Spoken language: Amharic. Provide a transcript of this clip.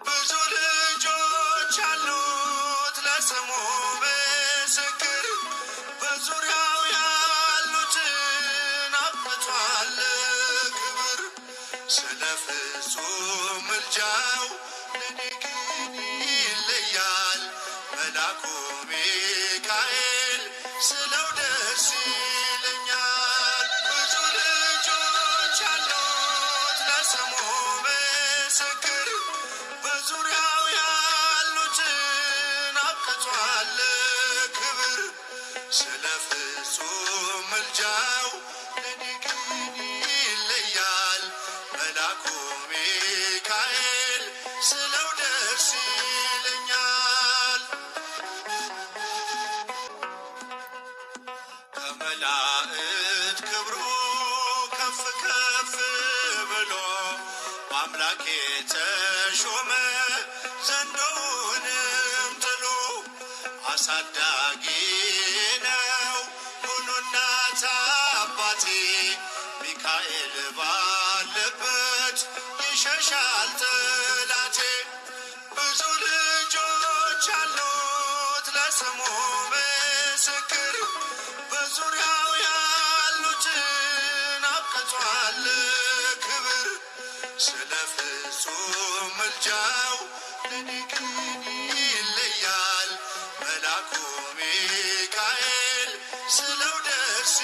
ብዙ ልጆች አሉት ለስሙ ምስክር በዙሪያው ያሉትን አብቅቷል ክብር ስለ ፍጹም ምልጃው ለኔ ግን ይለያል መላኩ ሚካኤል ስለው ደስ ይለኛል። ብዙ ልጆች አሉት ለስሙ ምስክር በዙሪያው ያሉትን አብቅቷል ክብር ስለ ፍጹም ምልጃው ለኔ ግን ይለያል መላኩ ሚካኤል ስለው ደስ ይለኛል። ከመላእክት ክብሩ ከፍ ከፍ ብሎ በአምላክ የተሾመ ዘንዶውንም ጥሎ አሳዳጊ ነው ሁሉ እናት አባቴ ሚካኤል ባለበት ይሸሻል ጠላቴ። ብዙ ልጆች አሉት ለስሙ ምስክር በዙሪያው ያሉትን አብቅቷል ክብር ስለ ፍጹም ምልጃው ለኔ ግን ይለያል መላኩ ሚካኤል ስለው ደስ